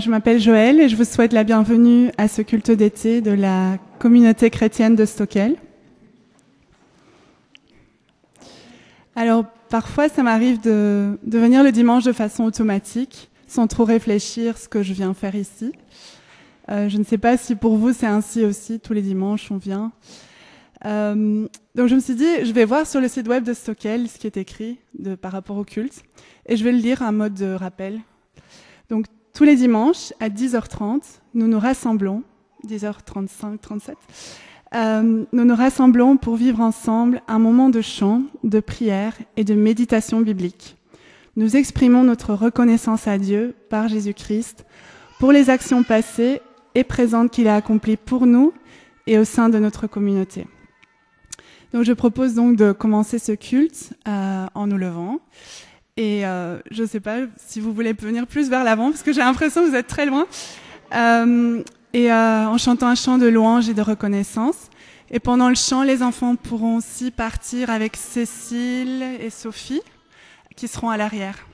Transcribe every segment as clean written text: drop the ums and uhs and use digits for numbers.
Je m'appelle Joëlle et je vous souhaite la bienvenue à ce culte d'été de la communauté chrétienne de Stockel. Alors, parfois, ça m'arrive de venir le dimanche de façon automatique, sans trop réfléchir ce que je viens faire ici. Je ne sais pas si pour vous c'est ainsi aussi, tous les dimanches on vient. Donc je me suis dit, je vais voir sur le site web de Stockel ce qui est écrit par rapport au culte, et je vais le lire en mode de rappel. Donc tous les dimanches à 10h30, nous nous rassemblons, 10h35, 37, nous nous rassemblons pour vivre ensemble un moment de chant, de prière et de méditation biblique. Nous exprimons notre reconnaissance à Dieu par Jésus-Christ pour les actions passées et présentes qu'il a accomplies pour nous et au sein de notre communauté. Donc je propose donc de commencer ce culte en nous levant. Et je ne sais pas si vous voulez venir plus vers l'avant, parce que j'ai l'impression que vous êtes très loin. En chantant un chant de louange et de reconnaissance. Et pendant le chant, les enfants pourront aussi partir avec Cécile et Sophie, qui seront à l'arrière.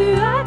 Feel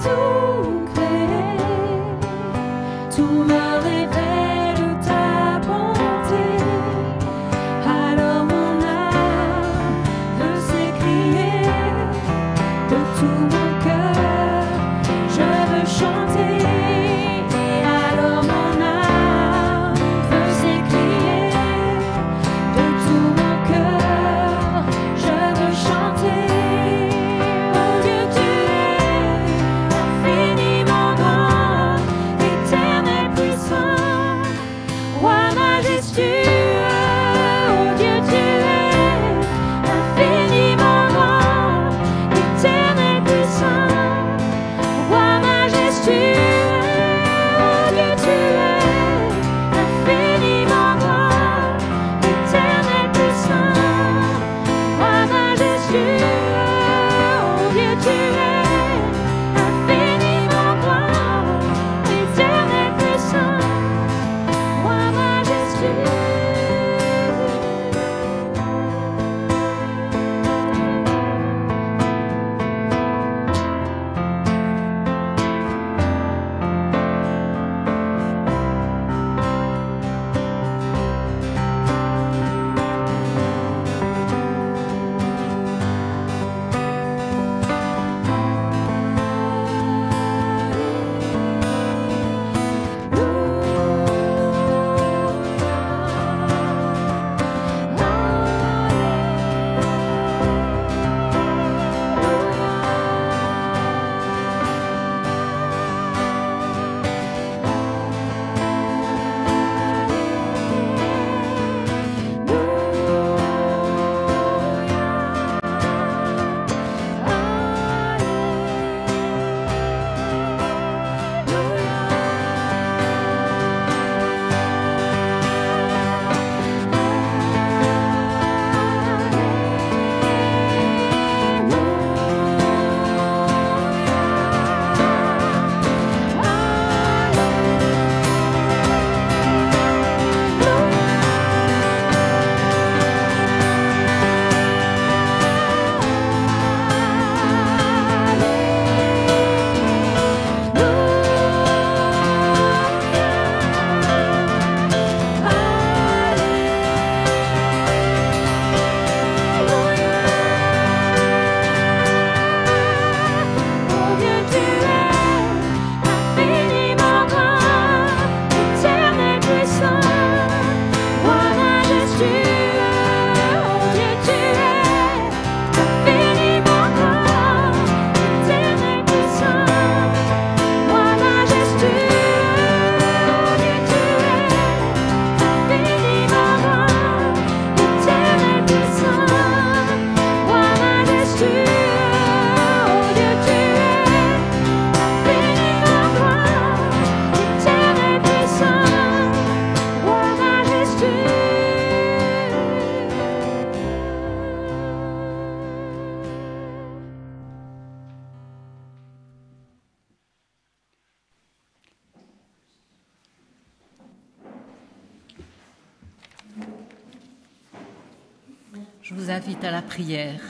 Je vous invite à la prière.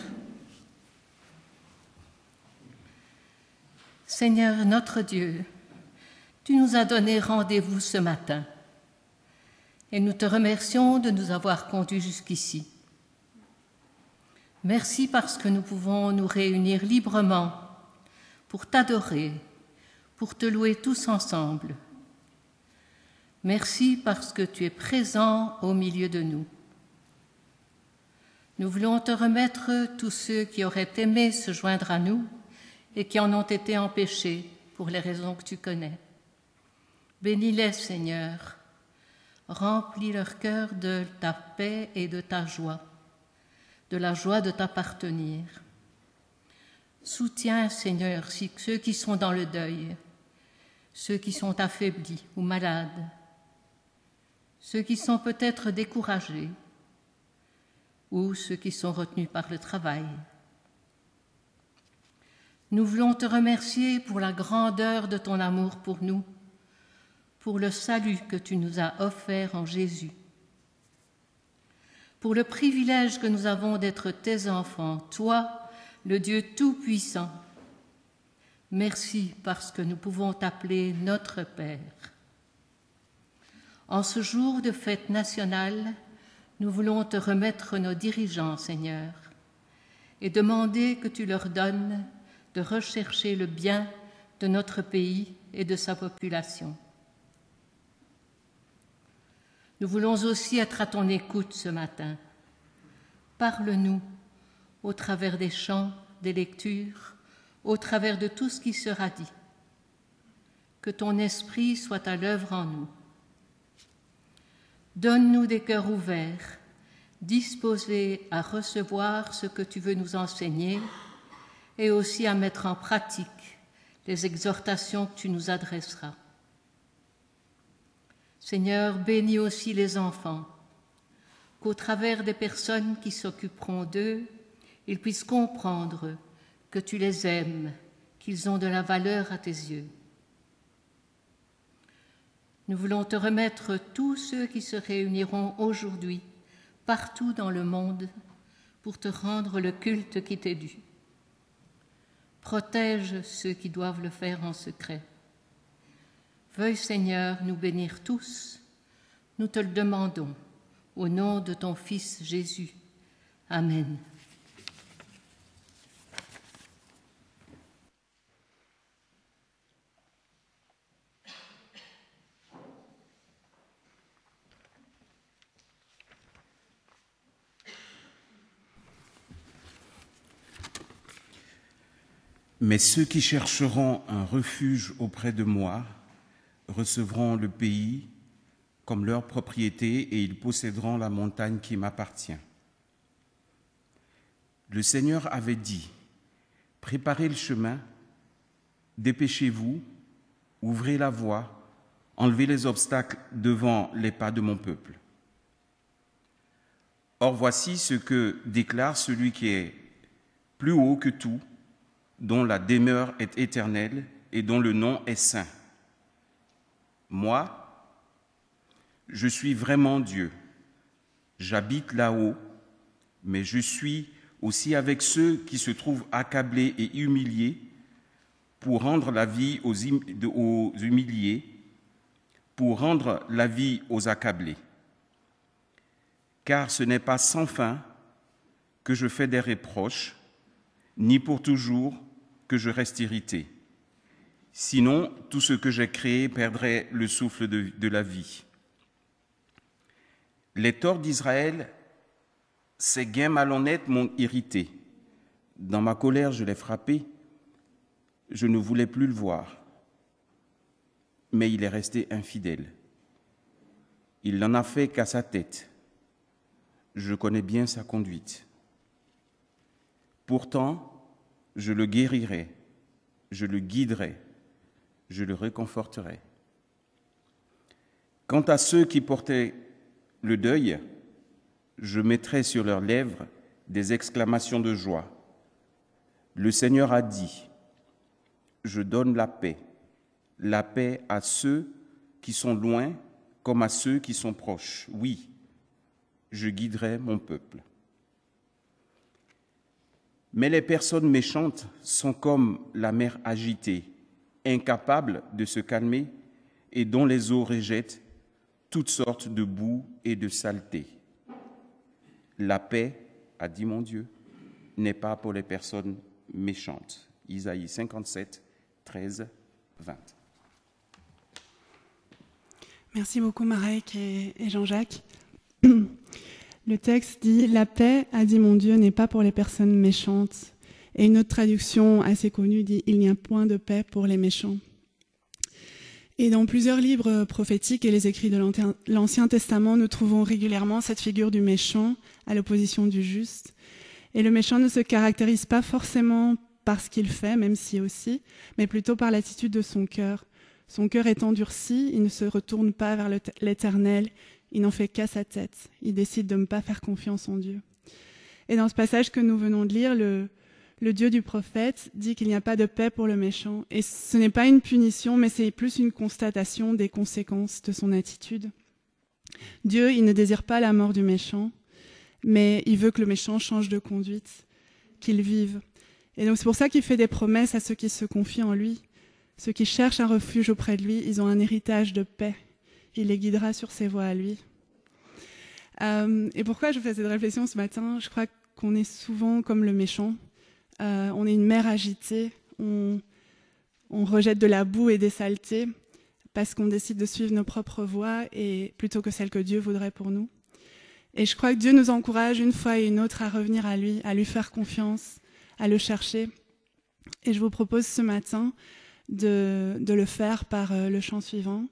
Seigneur notre Dieu, tu nous as donné rendez-vous ce matin et nous te remercions de nous avoir conduits jusqu'ici. Merci parce que nous pouvons nous réunir librement pour t'adorer, pour te louer tous ensemble. Merci parce que tu es présent au milieu de nous. Nous voulons te remettre tous ceux qui auraient aimé se joindre à nous et qui en ont été empêchés pour les raisons que tu connais. Bénis-les, Seigneur. Remplis leur cœur de ta paix et de ta joie, de la joie de t'appartenir. Soutiens, Seigneur, ceux qui sont dans le deuil, ceux qui sont affaiblis ou malades, ceux qui sont peut-être découragés ou ceux qui sont retenus par le travail. Nous voulons te remercier pour la grandeur de ton amour pour nous, pour le salut que tu nous as offert en Jésus, pour le privilège que nous avons d'être tes enfants, toi, le Dieu Tout-Puissant. Merci parce que nous pouvons t'appeler notre Père. En ce jour de fête nationale, nous voulons te remettre nos dirigeants, Seigneur, et demander que tu leur donnes de rechercher le bien de notre pays et de sa population. Nous voulons aussi être à ton écoute ce matin. Parle-nous au travers des chants, des lectures, au travers de tout ce qui sera dit. Que ton esprit soit à l'œuvre en nous. Donne-nous des cœurs ouverts, disposés à recevoir ce que tu veux nous enseigner et aussi à mettre en pratique les exhortations que tu nous adresseras. Seigneur, bénis aussi les enfants, qu'au travers des personnes qui s'occuperont d'eux, ils puissent comprendre que tu les aimes, qu'ils ont de la valeur à tes yeux. Nous voulons te remettre tous ceux qui se réuniront aujourd'hui, partout dans le monde, pour te rendre le culte qui t'est dû. Protège ceux qui doivent le faire en secret. Veuille, Seigneur, nous bénir tous. Nous te le demandons, au nom de ton Fils Jésus. Amen. Mais ceux qui chercheront un refuge auprès de moi recevront le pays comme leur propriété et ils posséderont la montagne qui m'appartient. Le Seigneur avait dit, « Préparez le chemin, dépêchez-vous, ouvrez la voie, enlevez les obstacles devant les pas de mon peuple. » Or voici ce que déclare celui qui est plus haut que tout, dont la demeure est éternelle et dont le nom est saint. Moi, je suis vraiment Dieu. J'habite là-haut, mais je suis aussi avec ceux qui se trouvent accablés et humiliés pour rendre la vie aux humiliés, pour rendre la vie aux accablés. Car ce n'est pas sans fin que je fais des reproches, ni pour toujours que je reste irrité. Sinon, tout ce que j'ai créé perdrait le souffle de la vie. Les torts d'Israël, ces gains malhonnêtes m'ont irrité. Dans ma colère, je l'ai frappé. Je ne voulais plus le voir. Mais il est resté infidèle. Il n'en a fait qu'à sa tête. Je connais bien sa conduite. Pourtant, je le guérirai, je le guiderai, je le réconforterai. Quant à ceux qui portaient le deuil, je mettrai sur leurs lèvres des exclamations de joie. Le Seigneur a dit, « Je donne la paix à ceux qui sont loin comme à ceux qui sont proches. Oui, je guiderai mon peuple. » Mais les personnes méchantes sont comme la mer agitée, incapables de se calmer et dont les eaux rejettent toutes sortes de boue et de saleté. La paix, a dit mon Dieu, n'est pas pour les personnes méchantes. Isaïe 57, 13, 20. Merci beaucoup Marek et Jean-Jacques. Le texte dit « La paix, a dit mon Dieu, n'est pas pour les personnes méchantes ». Et une autre traduction assez connue dit « Il n'y a point de paix pour les méchants ». Et dans plusieurs livres prophétiques et les écrits de l'Ancien Testament, nous trouvons régulièrement cette figure du méchant à l'opposition du juste. Et le méchant ne se caractérise pas forcément par ce qu'il fait, même si aussi, mais plutôt par l'attitude de son cœur. Son cœur est endurci, il ne se retourne pas vers l'Éternel, il n'en fait qu'à sa tête. Il décide de ne pas faire confiance en Dieu. Et dans ce passage que nous venons de lire, le Dieu du prophète dit qu'il n'y a pas de paix pour le méchant. Et ce n'est pas une punition, mais c'est plus une constatation des conséquences de son attitude. Dieu, il ne désire pas la mort du méchant, mais il veut que le méchant change de conduite, qu'il vive. Et donc c'est pour ça qu'il fait des promesses à ceux qui se confient en lui. Ceux qui cherchent un refuge auprès de lui, ils ont un héritage de paix. Il les guidera sur ses voies à lui. Et pourquoi je fais cette réflexion ce matin? Je crois qu'on est souvent comme le méchant. On est une mer agitée. On rejette de la boue et des saletés parce qu'on décide de suivre nos propres voies et plutôt que celles que Dieu voudrait pour nous. Et je crois que Dieu nous encourage une fois et une autre à revenir à lui faire confiance, à le chercher. Et je vous propose ce matin de le faire par le chant suivant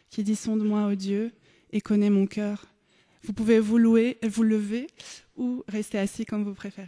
qui dit « Sonde-moi, ô Dieu, et connais mon cœur ». Vous pouvez vous lever ou rester assis comme vous préférez.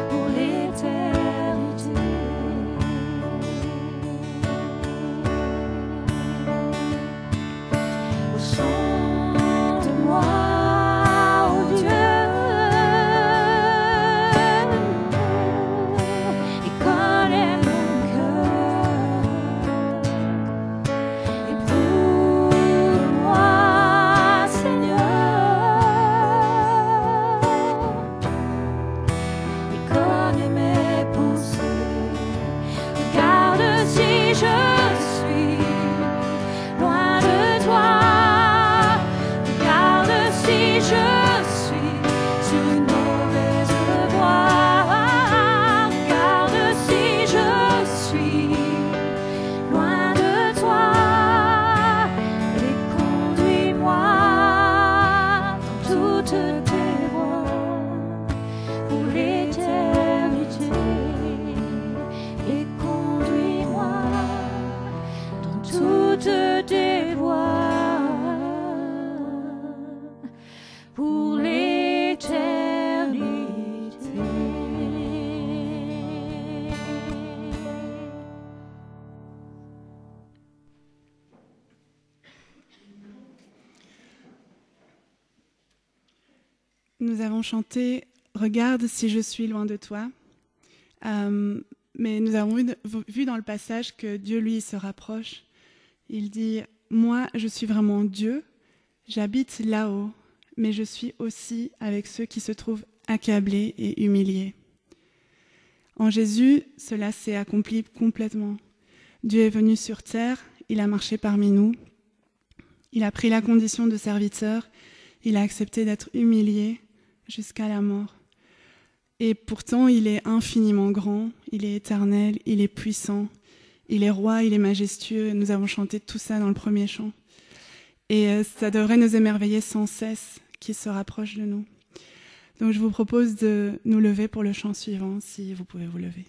Pour l'éternité. nous avons chanté « Regarde si je suis loin de toi ». Mais nous avons vu dans le passage que Dieu, lui, se rapproche. Il dit « Moi, je suis vraiment Dieu, j'habite là-haut, mais je suis aussi avec ceux qui se trouvent accablés et humiliés. » En Jésus, cela s'est accompli complètement. Dieu est venu sur terre, il a marché parmi nous, il a pris la condition de serviteur, il a accepté d'être humilié jusqu'à la mort. Et pourtant, il est infiniment grand, il est éternel, il est puissant, il est roi, il est majestueux. Nous avons chanté tout ça dans le premier chant. Et ça devrait nous émerveiller sans cesse qu'il se rapproche de nous. Donc je vous propose de nous lever pour le chant suivant, si vous pouvez vous lever.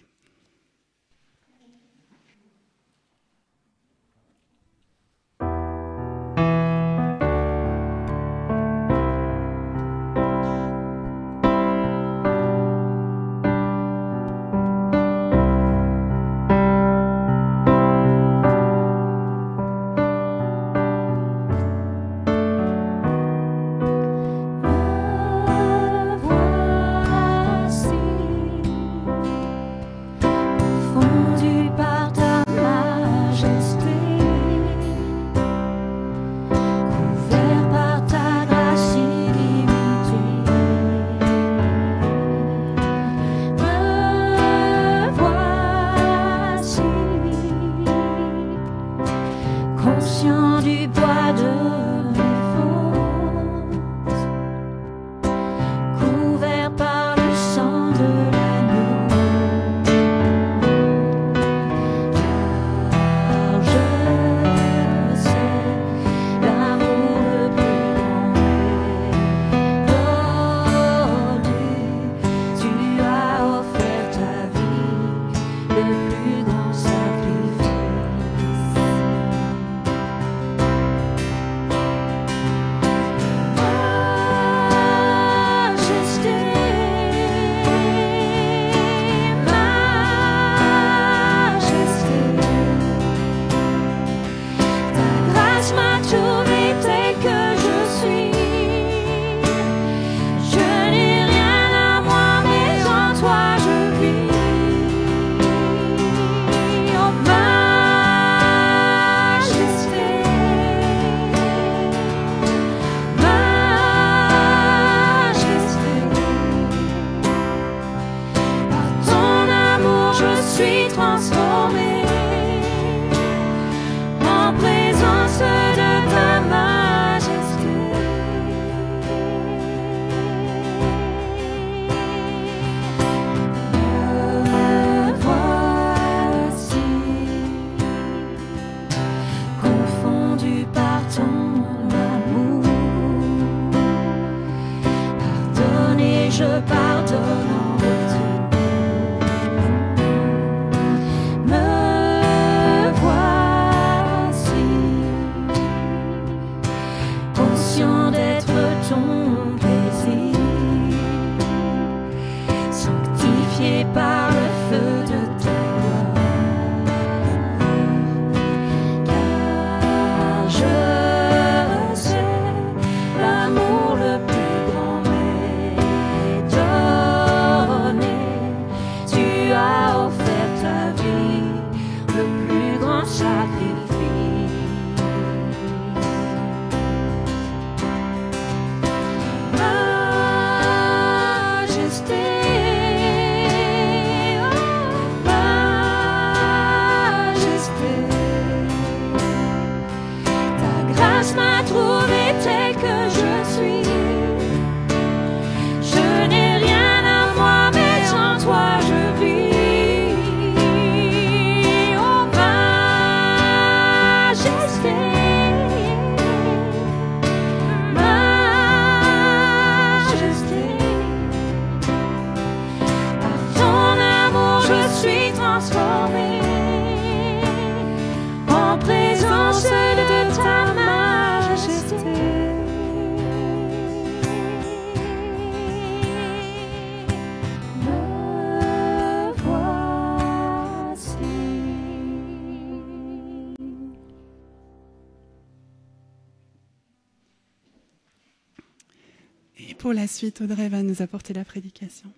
pour la suite, Audrey va nous apporter la prédication.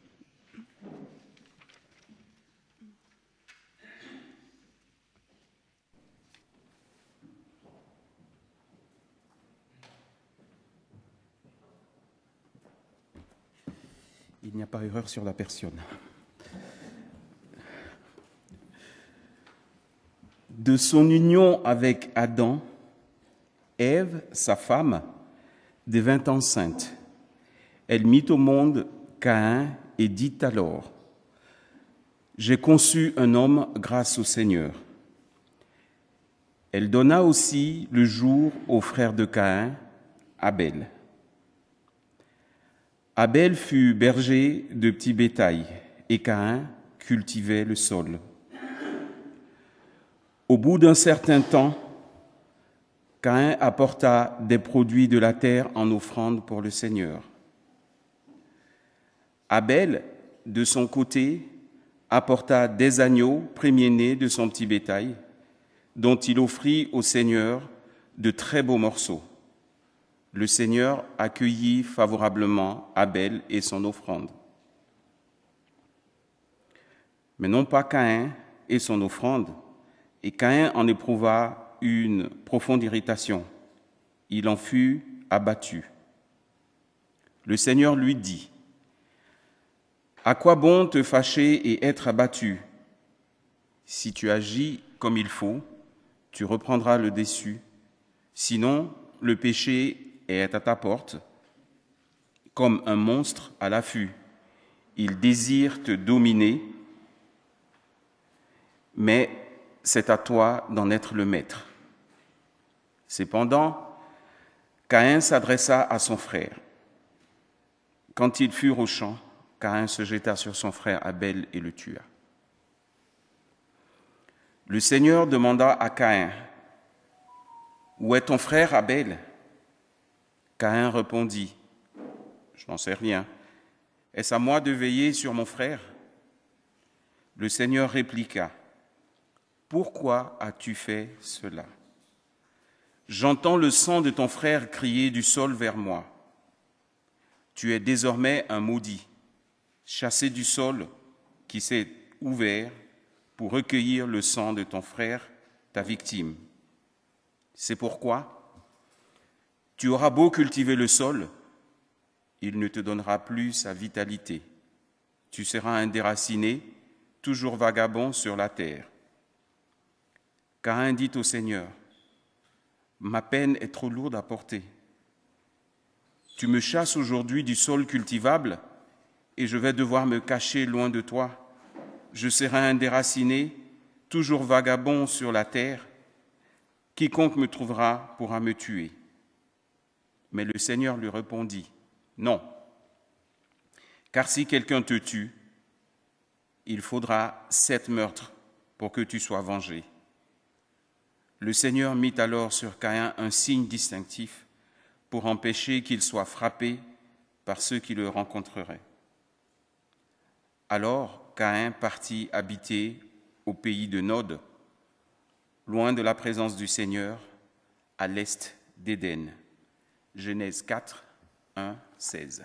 Il n'y a pas erreur sur la personne. De son union avec Adam, Ève, sa femme, devint enceinte. Elle mit au monde Caïn et dit alors : « J'ai conçu un homme grâce au Seigneur. » Elle donna aussi le jour au frère de Caïn, Abel. Abel fut berger de petit bétail et Caïn cultivait le sol. Au bout d'un certain temps, Caïn apporta des produits de la terre en offrande pour le Seigneur. Abel, de son côté, apporta des agneaux premiers-nés de son petit bétail, dont il offrit au Seigneur de très beaux morceaux. Le Seigneur accueillit favorablement Abel et son offrande. Mais non pas Caïn et son offrande, et Caïn en éprouva une profonde irritation. Il en fut abattu. Le Seigneur lui dit : « À quoi bon te fâcher et être abattu ? Si tu agis comme il faut, tu reprendras le dessus. Sinon, le péché est à ta porte, comme un monstre à l'affût. Il désire te dominer, mais c'est à toi d'en être le maître. » Cependant, Caïn s'adressa à son frère. Quand ils furent au champ, Caïn se jeta sur son frère Abel et le tua. Le Seigneur demanda à Caïn : « Où est ton frère Abel ? » Caïn répondit : « Je n'en sais rien. Est-ce à moi de veiller sur mon frère ? » Le Seigneur répliqua : « Pourquoi as-tu fait cela ? J'entends le sang de ton frère crier du sol vers moi. Tu es désormais un maudit, chassé du sol qui s'est ouvert pour recueillir le sang de ton frère, ta victime. C'est pourquoi tu auras beau cultiver le sol, il ne te donnera plus sa vitalité. Tu seras un déraciné, toujours vagabond sur la terre. » Caïn dit au Seigneur : « Ma peine est trop lourde à porter. Tu me chasses aujourd'hui du sol cultivable et je vais devoir me cacher loin de toi. Je serai un déraciné, toujours vagabond sur la terre. Quiconque me trouvera pourra me tuer. » Mais le Seigneur lui répondit : « Non, car si quelqu'un te tue, il faudra 7 meurtres pour que tu sois vengé. » Le Seigneur mit alors sur Caïn un signe distinctif pour empêcher qu'il soit frappé par ceux qui le rencontreraient. Alors Caïn partit habiter au pays de Nod, loin de la présence du Seigneur, à l'est d'Éden. Genèse 4, 1, 16.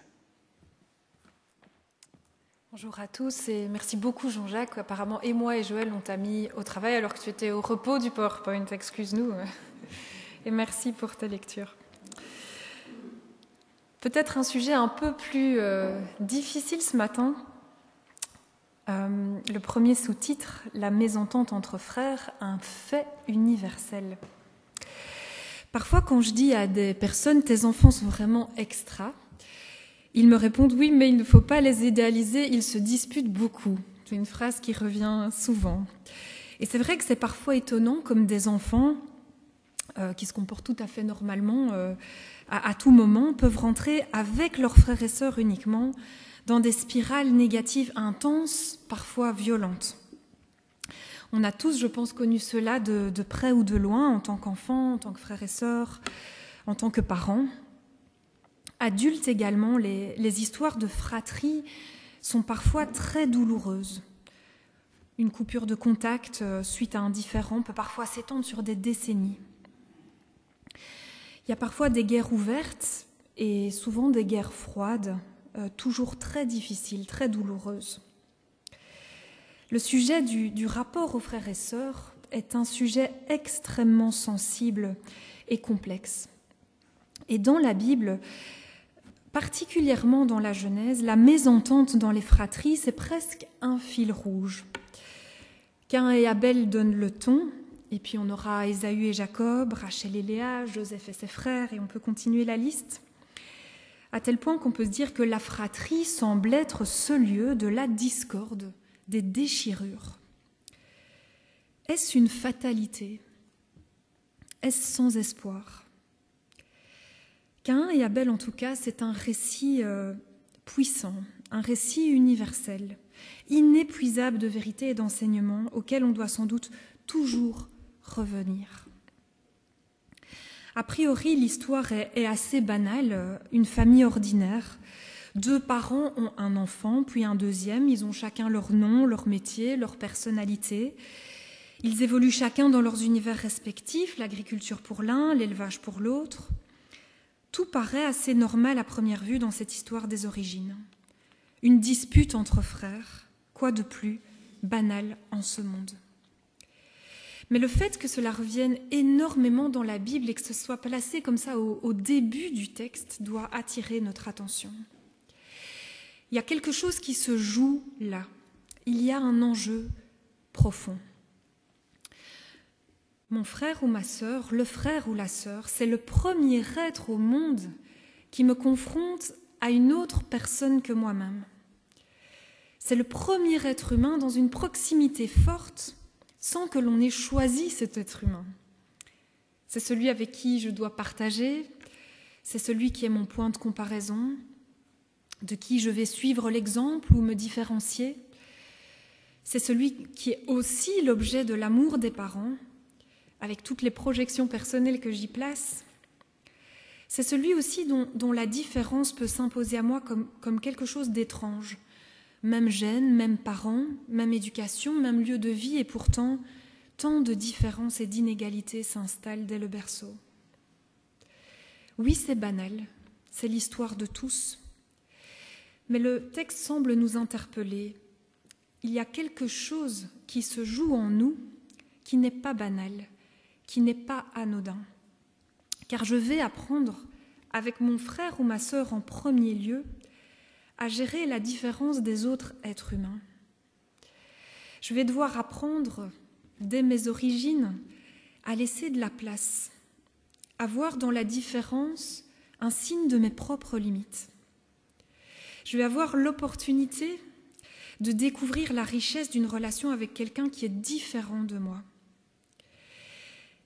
Bonjour à tous et merci beaucoup Jean-Jacques. Apparemment, et moi et Joël, on t'a mis au travail alors que tu étais au repos du PowerPoint. Excuse-nous. Et merci pour ta lecture. Peut-être un sujet un peu plus difficile ce matin. Le premier sous-titre, la mésentente entre frères, un fait universel. Parfois, quand je dis à des personnes « tes enfants sont vraiment extra », ils me répondent « oui, mais il ne faut pas les idéaliser, ils se disputent beaucoup ». C'est une phrase qui revient souvent. Et c'est vrai que c'est parfois étonnant, comme des enfants qui se comportent tout à fait normalement, à tout moment, peuvent rentrer avec leurs frères et sœurs uniquement dans des spirales négatives intenses, parfois violentes. On a tous, je pense, connu cela de près ou de loin, en tant qu'enfants, en tant que frères et sœurs, en tant que parents. Adultes également, les histoires de fratrie sont parfois très douloureuses. Une coupure de contact suite à un différend peut parfois s'étendre sur des décennies. Il y a parfois des guerres ouvertes et souvent des guerres froides, toujours très difficiles, très douloureuses. Le sujet du rapport aux frères et sœurs est un sujet extrêmement sensible et complexe. Et dans la Bible, particulièrement dans la Genèse, la mésentente dans les fratries, c'est presque un fil rouge. Caïn et Abel donnent le ton, et puis on aura Ésaü et Jacob, Rachel et Léa, Joseph et ses frères, et on peut continuer la liste, à tel point qu'on peut se dire que la fratrie semble être ce lieu de la discorde, des déchirures. Est-ce une fatalité? Est-ce sans espoir? Caïn et Abel, en tout cas, c'est un récit puissant, un récit universel, inépuisable de vérité et d'enseignement auquel on doit sans doute toujours revenir. A priori, l'histoire est assez banale. Une famille ordinaire, 2 parents ont un enfant, puis un deuxième. Ils ont chacun leur nom, leur métier, leur personnalité. Ils évoluent chacun dans leurs univers respectifs, l'agriculture pour l'un, l'élevage pour l'autre. Tout paraît assez normal à première vue dans cette histoire des origines. Une dispute entre frères, quoi de plus banal en ce monde? Mais le fait que cela revienne énormément dans la Bible et que ce soit placé comme ça au début du texte doit attirer notre attention. Il y a quelque chose qui se joue là. Il y a un enjeu profond. Mon frère ou ma sœur, le frère ou la sœur, c'est le premier être au monde qui me confronte à une autre personne que moi-même. C'est le premier être humain dans une proximité forte sans que l'on ait choisi cet être humain. C'est celui avec qui je dois partager, c'est celui qui est mon point de comparaison, de qui je vais suivre l'exemple ou me différencier. C'est celui qui est aussi l'objet de l'amour des parents, avec toutes les projections personnelles que j'y place. C'est celui aussi dont la différence peut s'imposer à moi comme quelque chose d'étrange. Même gène, même parents, même éducation, même lieu de vie, et pourtant, tant de différences et d'inégalités s'installent dès le berceau. Oui, c'est banal, c'est l'histoire de tous. Mais le texte semble nous interpeller. Il y a quelque chose qui se joue en nous qui n'est pas banal, qui n'est pas anodin. Car je vais apprendre, avec mon frère ou ma sœur en premier lieu, à gérer la différence des autres êtres humains. Je vais devoir apprendre, dès mes origines, à laisser de la place, à voir dans la différence un signe de mes propres limites. Je vais avoir l'opportunité de découvrir la richesse d'une relation avec quelqu'un qui est différent de moi.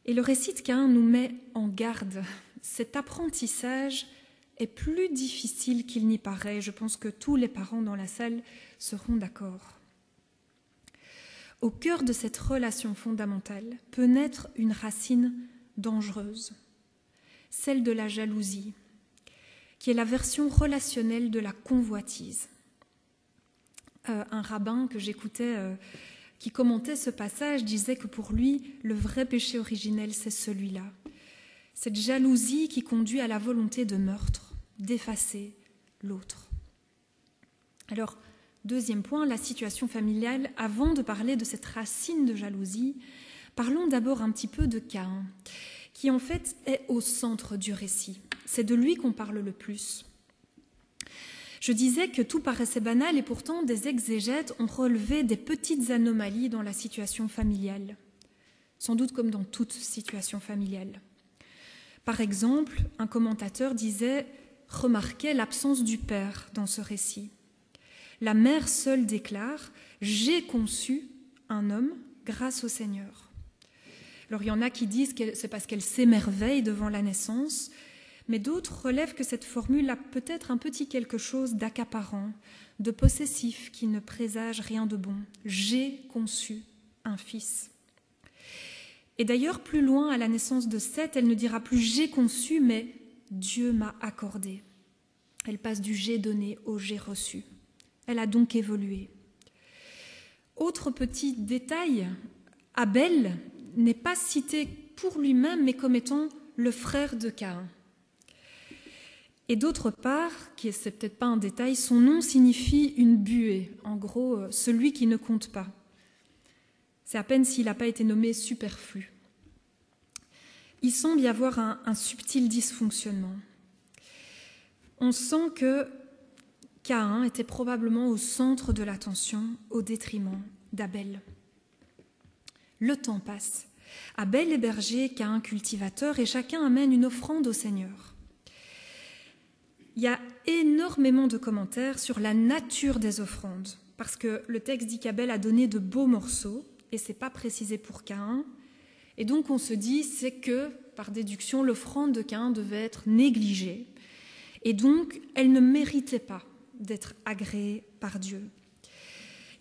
Et le récit de Caïn nous met en garde. Cet apprentissage est plus difficile qu'il n'y paraît. Je pense que tous les parents dans la salle seront d'accord. Au cœur de cette relation fondamentale peut naître une racine dangereuse, celle de la jalousie, qui est la version relationnelle de la convoitise. Un rabbin que j'écoutais qui commentait ce passage disait que pour lui, le vrai péché originel, c'est celui-là. Cette jalousie qui conduit à la volonté de meurtre, d'effacer l'autre. Alors, deuxième point, la situation familiale. Avant de parler de cette racine de jalousie, parlons d'abord un petit peu de Caïn, qui en fait est au centre du récit. C'est de lui qu'on parle le plus. Je disais que tout paraissait banal et pourtant des exégètes ont relevé des petites anomalies dans la situation familiale, sans doute comme dans toute situation familiale. Par exemple, un commentateur disait « Remarquez l'absence du père dans ce récit. La mère seule déclare « J'ai conçu un homme grâce au Seigneur ». Alors il y en a qui disent que c'est parce qu'elle s'émerveille devant la naissance, mais d'autres relèvent que cette formule a peut-être un petit quelque chose d'accaparant, de possessif qui ne présage rien de bon. « J'ai conçu un fils ». Et d'ailleurs, plus loin, à la naissance de Seth, elle ne dira plus « j'ai conçu », mais « Dieu m'a accordé ». Elle passe du « j'ai donné » au « j'ai reçu ». Elle a donc évolué. Autre petit détail, Abel n'est pas cité pour lui-même, mais comme étant le frère de Caïn. Et d'autre part, c'est peut-être pas un détail, son nom signifie une buée, en gros, celui qui ne compte pas. C'est à peine s'il n'a pas été nommé superflu. Il semble y avoir un subtil dysfonctionnement. On sent que Caïn était probablement au centre de l'attention au détriment d'Abel. Le temps passe. Abel est berger, Caïn cultivateur, et chacun amène une offrande au Seigneur. Il y a énormément de commentaires sur la nature des offrandes, parce que le texte dit qu'Abel a donné de beaux morceaux, et ce n'est pas précisé pour Caïn. Et donc on se dit, c'est que, par déduction, l'offrande de Caïn devait être négligée, et donc elle ne méritait pas d'être agréée par Dieu.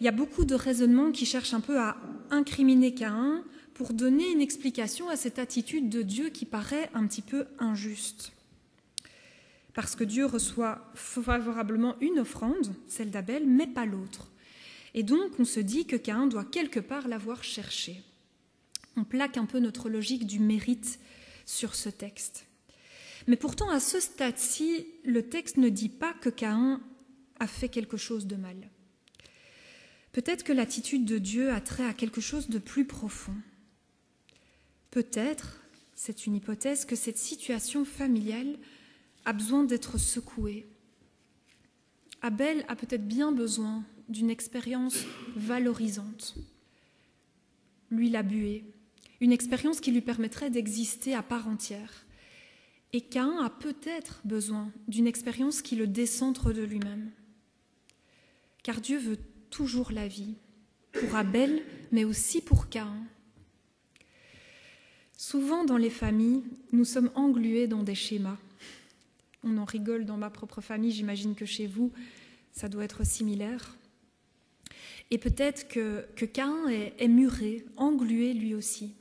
Il y a beaucoup de raisonnements qui cherchent un peu à incriminer Caïn pour donner une explication à cette attitude de Dieu qui paraît un petit peu injuste. Parce que Dieu reçoit favorablement une offrande, celle d'Abel, mais pas l'autre. Et donc on se dit que Caïn doit quelque part l'avoir cherchée. On plaque un peu notre logique du mérite sur ce texte. Mais pourtant, à ce stade-ci, le texte ne dit pas que Caïn a fait quelque chose de mal. Peut-être que l'attitude de Dieu a trait à quelque chose de plus profond. Peut-être, c'est une hypothèse, que cette situation familiale a besoin d'être secouée. Abel a peut-être bien besoin d'une expérience valorisante. Lui l'a bué, une expérience qui lui permettrait d'exister à part entière. Et Caïn a peut-être besoin d'une expérience qui le décentre de lui-même. Car Dieu veut toujours la vie, pour Abel, mais aussi pour Caïn. Souvent dans les familles, nous sommes englués dans des schémas. On en rigole dans ma propre famille, j'imagine que chez vous, ça doit être similaire. Et peut-être que Caïn est muré, englué lui aussi.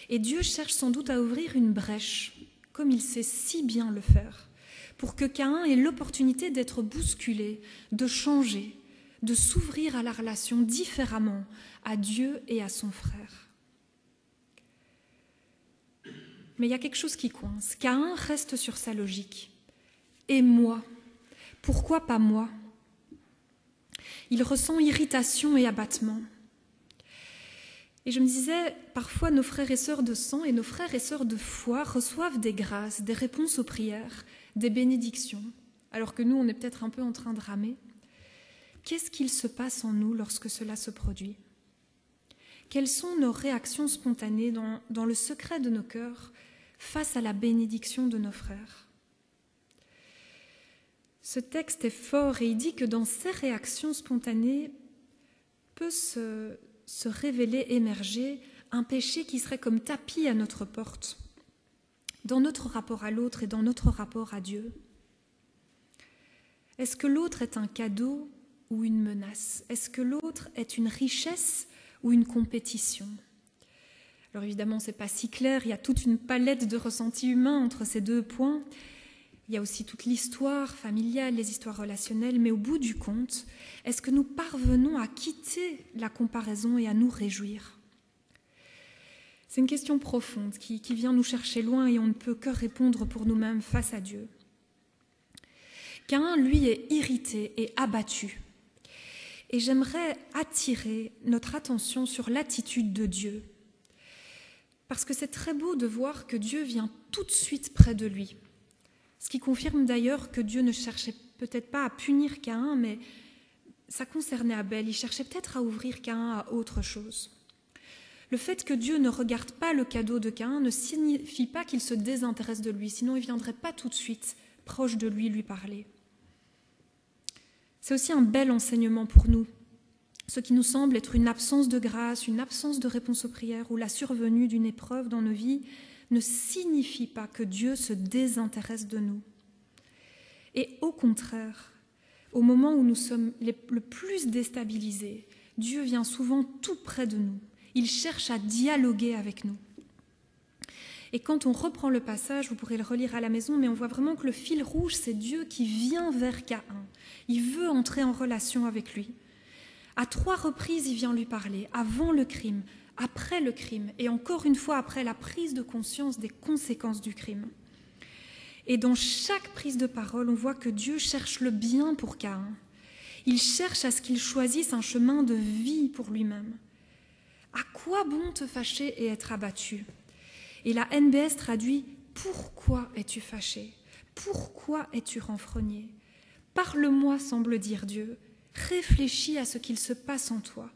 Et Dieu cherche sans doute à ouvrir une brèche, comme il sait si bien le faire, pour que Caïn ait l'opportunité d'être bousculé, de changer, de s'ouvrir à la relation différemment à Dieu et à son frère. Mais il y a quelque chose qui coince. Caïn reste sur sa logique. Et moi? Pourquoi pas moi? Il ressent irritation et abattement. Et je me disais, parfois nos frères et sœurs de sang et nos frères et sœurs de foi reçoivent des grâces, des réponses aux prières, des bénédictions, alors que nous, on est peut-être un peu en train de ramer. Qu'est-ce qu'il se passe en nous lorsque cela se produit? Quelles sont nos réactions spontanées dans le secret de nos cœurs face à la bénédiction de nos frères? Ce texte est fort et il dit que dans ces réactions spontanées peut se révéler, émerger un péché qui serait comme tapis à notre porte, dans notre rapport à l'autre et dans notre rapport à Dieu. Est-ce que l'autre est un cadeau ou une menace? Est-ce que l'autre est une richesse ou une compétition? Alors évidemment, ce n'est pas si clair, il y a toute une palette de ressentis humains entre ces deux points. Il y a aussi toute l'histoire familiale, les histoires relationnelles, mais au bout du compte, est-ce que nous parvenons à quitter la comparaison et à nous réjouir? C'est une question profonde qui vient nous chercher loin et on ne peut que répondre pour nous-mêmes face à Dieu. Caïn, lui, est irrité et abattu. Et j'aimerais attirer notre attention sur l'attitude de Dieu. Parce que c'est très beau de voir que Dieu vient tout de suite près de lui. Ce qui confirme d'ailleurs que Dieu ne cherchait peut-être pas à punir Caïn, mais ça concernait Abel. Il cherchait peut-être à ouvrir Caïn à autre chose. Le fait que Dieu ne regarde pas le cadeau de Caïn ne signifie pas qu'il se désintéresse de lui, sinon il ne viendrait pas tout de suite proche de lui parler. C'est aussi un bel enseignement pour nous. Ce qui nous semble être une absence de grâce, une absence de réponse aux prières ou la survenue d'une épreuve dans nos vies ne signifie pas que Dieu se désintéresse de nous. Et au contraire, au moment où nous sommes le plus déstabilisés, Dieu vient souvent tout près de nous. Il cherche à dialoguer avec nous. Et quand on reprend le passage, vous pourrez le relire à la maison, mais on voit vraiment que le fil rouge, c'est Dieu qui vient vers Caïn. Il veut entrer en relation avec lui. À 3 reprises, il vient lui parler, avant le crime, après le crime, et encore une fois après la prise de conscience des conséquences du crime. Et dans chaque prise de parole, on voit que Dieu cherche le bien pour Caïn. Il cherche à ce qu'il choisisse un chemin de vie pour lui-même. À quoi bon te fâcher et être abattu? Et la NBS traduit « Pourquoi es-tu fâché? Pourquoi es-tu renfrogné? Parle-moi, semble dire Dieu. Réfléchis à ce qu'il se passe en toi.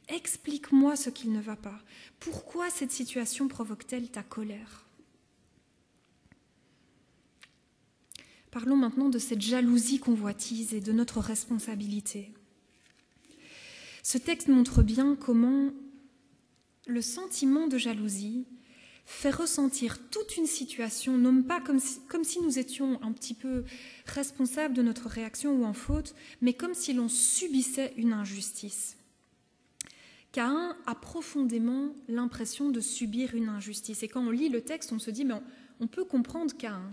Explique-moi ce qu'il ne va pas. Pourquoi cette situation provoque-t-elle ta colère ?» Parlons maintenant de cette jalousie convoitise et de notre responsabilité. Ce texte montre bien comment le sentiment de jalousie fait ressentir toute une situation, non pas comme si nous étions un petit peu responsables de notre réaction ou en faute, mais comme si l'on subissait une injustice. Caïn a profondément l'impression de subir une injustice. Et quand on lit le texte, on se dit, mais on peut comprendre Caïn.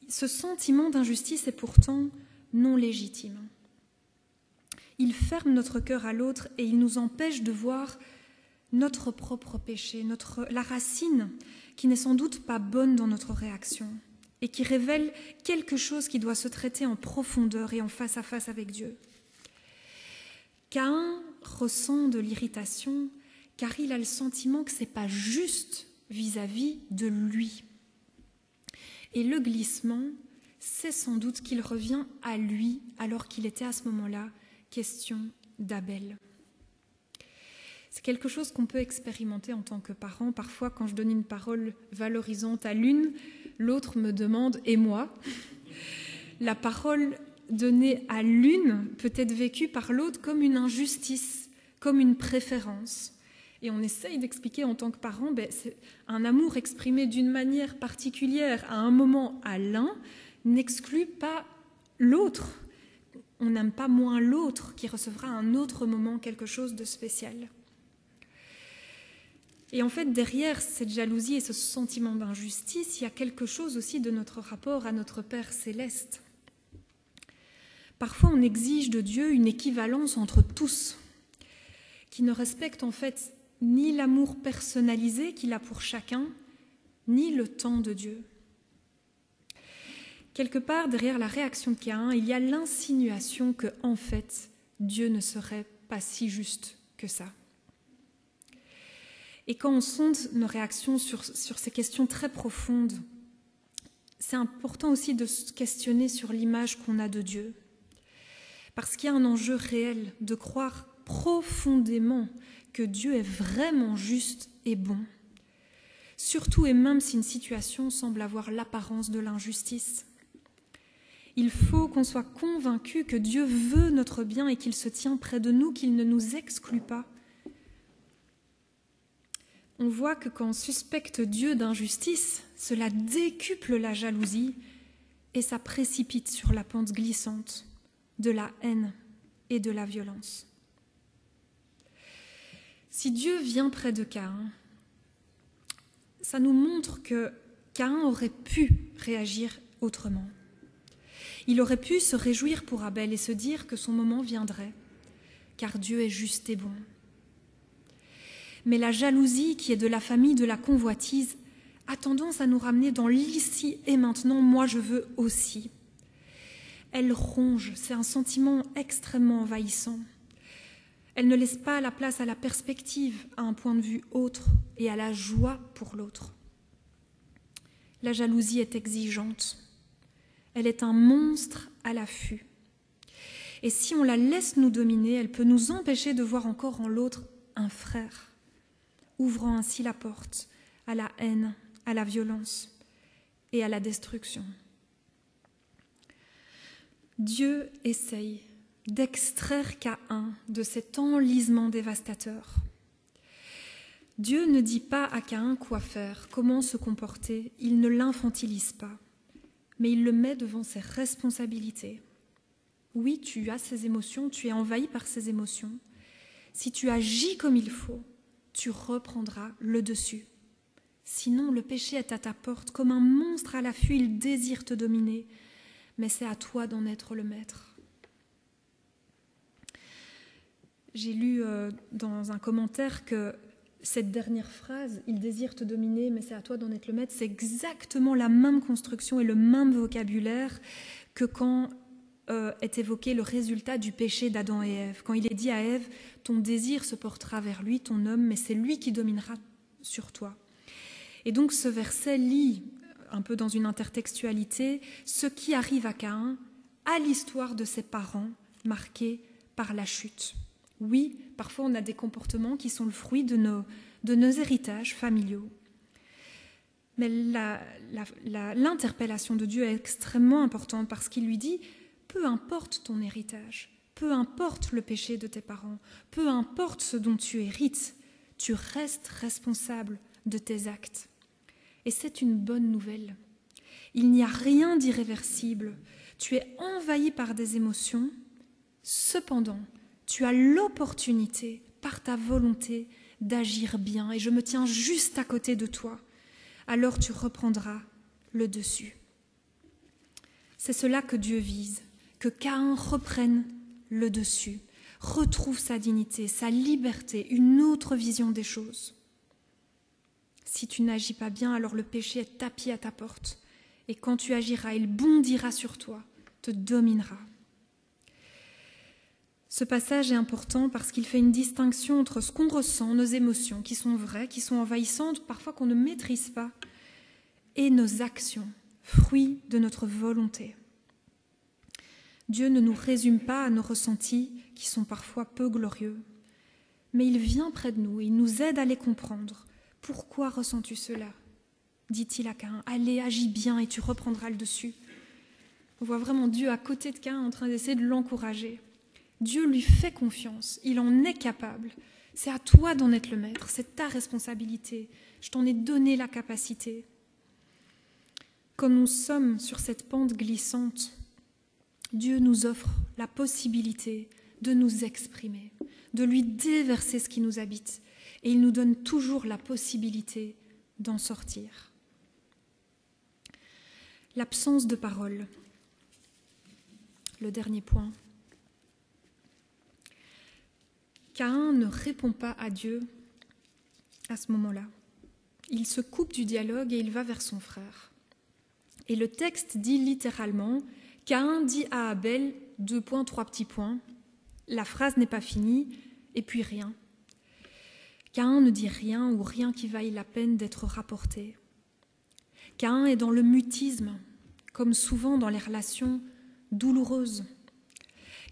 Ce sentiment d'injustice est pourtant non légitime. Il ferme notre cœur à l'autre et il nous empêche de voir notre propre péché, la racine qui n'est sans doute pas bonne dans notre réaction et qui révèle quelque chose qui doit se traiter en profondeur et en face à face avec Dieu. Caïn ressent de l'irritation car il a le sentiment que ce n'est pas juste vis-à-vis de lui. Et le glissement, c'est sans doute qu'il revient à lui alors qu'il était à ce moment-là question d'Abel. C'est quelque chose qu'on peut expérimenter en tant que parent. Parfois, quand je donne une parole valorisante à l'une, l'autre me demande « et moi ?» La parole donnée à l'une peut être vécue par l'autre comme une injustice, comme une préférence. Et on essaye d'expliquer en tant que parent, c'est un amour exprimé d'une manière particulière à un moment à l'un n'exclut pas l'autre. On n'aime pas moins l'autre qui recevra à un autre moment quelque chose de spécial. Et en fait, derrière cette jalousie et ce sentiment d'injustice, il y a quelque chose aussi de notre rapport à notre Père céleste. Parfois, on exige de Dieu une équivalence entre tous, qui ne respecte en fait ni l'amour personnalisé qu'il a pour chacun, ni le temps de Dieu. Quelque part, derrière la réaction de Caïn, il y a l'insinuation que, en fait, Dieu ne serait pas si juste que ça. Et quand on sonde nos réactions sur ces questions très profondes, c'est important aussi de se questionner sur l'image qu'on a de Dieu. Parce qu'il y a un enjeu réel de croire profondément que Dieu est vraiment juste et bon. Surtout et même si une situation semble avoir l'apparence de l'injustice. Il faut qu'on soit convaincu que Dieu veut notre bien et qu'il se tient près de nous, qu'il ne nous exclut pas. On voit que quand on suspecte Dieu d'injustice, cela décuple la jalousie et ça précipite sur la pente glissante de la haine et de la violence. Si Dieu vient près de Caïn, ça nous montre que Caïn aurait pu réagir autrement. Il aurait pu se réjouir pour Abel et se dire que son moment viendrait, car Dieu est juste et bon. Mais la jalousie qui est de la famille de la convoitise a tendance à nous ramener dans l'ici et maintenant, moi je veux aussi. Elle ronge, c'est un sentiment extrêmement envahissant. Elle ne laisse pas la place à la perspective, à un point de vue autre et à la joie pour l'autre. La jalousie est exigeante. Elle est un monstre à l'affût. Et si on la laisse nous dominer, elle peut nous empêcher de voir encore en l'autre un frère, ouvrant ainsi la porte à la haine, à la violence et à la destruction. Dieu essaye d'extraire Caïn de cet enlisement dévastateur. Dieu ne dit pas à Caïn quoi faire, comment se comporter, il ne l'infantilise pas, mais il le met devant ses responsabilités. Oui, tu as ces émotions, tu es envahi par ces émotions. Si tu agis comme il faut, tu reprendras le dessus. Sinon, le péché est à ta porte, comme un monstre à l'affût, il désire te dominer, mais c'est à toi d'en être le maître. J'ai lu dans un commentaire que cette dernière phrase, « Il désire te dominer, mais c'est à toi d'en être le maître », c'est exactement la même construction et le même vocabulaire que quand est évoqué le résultat du péché d'Adam et Ève. Quand il est dit à Ève, « Ton désir se portera vers lui, ton homme, mais c'est lui qui dominera sur toi ». Et donc ce verset lie, un peu dans une intertextualité, ce qui arrive à Caïn à l'histoire de ses parents marqués par la chute. Oui, parfois on a des comportements qui sont le fruit de nos héritages familiaux. Mais l'interpellation de Dieu est extrêmement importante parce qu'il lui dit « Peu importe ton héritage, peu importe le péché de tes parents, peu importe ce dont tu hérites, tu restes responsable de tes actes. » Et c'est une bonne nouvelle. Il n'y a rien d'irréversible. Tu es envahi par des émotions, cependant, tu as l'opportunité, par ta volonté, d'agir bien, et je me tiens juste à côté de toi. Alors tu reprendras le dessus. C'est cela que Dieu vise, que Caïn reprenne le dessus, retrouve sa dignité, sa liberté, une autre vision des choses. Si tu n'agis pas bien, alors le péché est tapis à ta porte, et quand tu agiras, il bondira sur toi, te dominera. Ce passage est important parce qu'il fait une distinction entre ce qu'on ressent, nos émotions qui sont vraies, qui sont envahissantes, parfois qu'on ne maîtrise pas, et nos actions, fruits de notre volonté. Dieu ne nous résume pas à nos ressentis qui sont parfois peu glorieux, mais il vient près de nous et il nous aide à les comprendre. Pourquoi ressens-tu cela ? Dit-il à Caïn. Allez, agis bien et tu reprendras le dessus. On voit vraiment Dieu à côté de Caïn en train d'essayer de l'encourager. Dieu lui fait confiance, il en est capable. C'est à toi d'en être le maître, c'est ta responsabilité. Je t'en ai donné la capacité. Quand nous sommes sur cette pente glissante, Dieu nous offre la possibilité de nous exprimer, de lui déverser ce qui nous habite. Et il nous donne toujours la possibilité d'en sortir. L'absence de parole. Le dernier point. Caïn ne répond pas à Dieu à ce moment-là. Il se coupe du dialogue et il va vers son frère. Et le texte dit littéralement, Caïn dit à Abel, 2 points, 3 petits points. La phrase n'est pas finie, et puis rien. Caïn ne dit rien ou rien qui vaille la peine d'être rapporté. Caïn est dans le mutisme, comme souvent dans les relations douloureuses.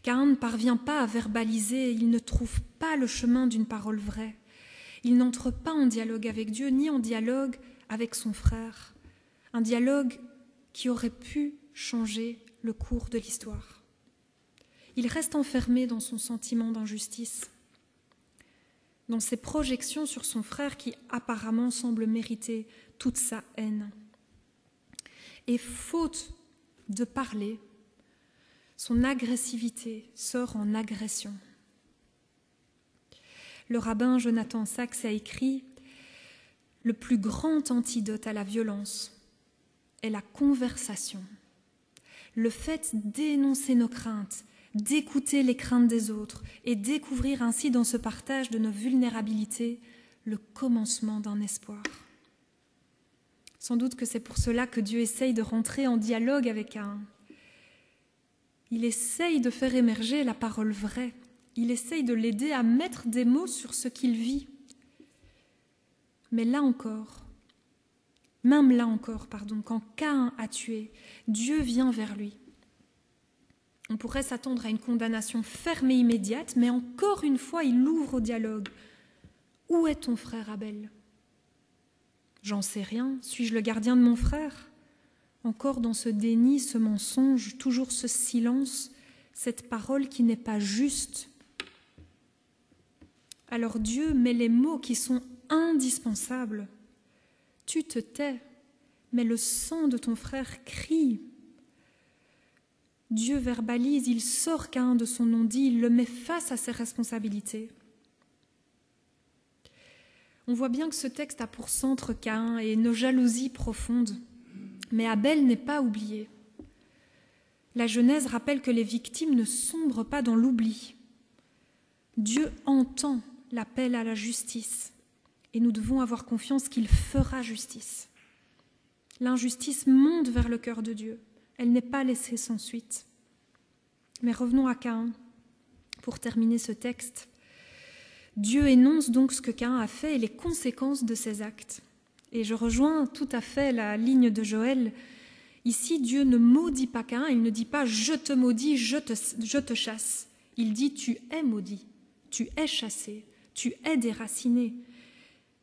Caïn ne parvient pas à verbaliser, il ne trouve pas le chemin d'une parole vraie. Il n'entre pas en dialogue avec Dieu, ni en dialogue avec son frère. Un dialogue qui aurait pu changer le cours de l'histoire. Il reste enfermé dans son sentiment d'injustice, dans ses projections sur son frère qui apparemment semble mériter toute sa haine. Et faute de parler, son agressivité sort en agression. Le rabbin Jonathan Sacks a écrit « Le plus grand antidote à la violence est la conversation, le fait d'énoncer nos craintes, d'écouter les craintes des autres et découvrir ainsi dans ce partage de nos vulnérabilités le commencement d'un espoir. » Sans doute que c'est pour cela que Dieu essaye de rentrer en dialogue avec Caïn. Il essaye de faire émerger la parole vraie. Il essaye de l'aider à mettre des mots sur ce qu'il vit. Mais là encore, quand Caïn a tué, Dieu vient vers lui. On pourrait s'attendre à une condamnation ferme et immédiate, mais encore une fois, il ouvre au dialogue. « Où est ton frère Abel ?»« J'en sais rien. Suis-je le gardien de mon frère ?» Encore dans ce déni, ce mensonge, toujours ce silence, cette parole qui n'est pas juste. Alors Dieu met les mots qui sont indispensables. Tu te tais, mais le sang de ton frère crie. Dieu verbalise, il sort Caïn de son non-dit, il le met face à ses responsabilités. On voit bien que ce texte a pour centre Caïn et nos jalousies profondes. Mais Abel n'est pas oublié. La Genèse rappelle que les victimes ne sombrent pas dans l'oubli. Dieu entend l'appel à la justice et nous devons avoir confiance qu'il fera justice. L'injustice monte vers le cœur de Dieu. Elle n'est pas laissée sans suite. Mais revenons à Caïn pour terminer ce texte. Dieu énonce donc ce que Caïn a fait et les conséquences de ses actes. Et je rejoins tout à fait la ligne de Joël. Ici, Dieu ne maudit pas Caïn, il ne dit pas « je te maudis, je te chasse ». Il dit « tu es maudit, tu es chassé, tu es déraciné ».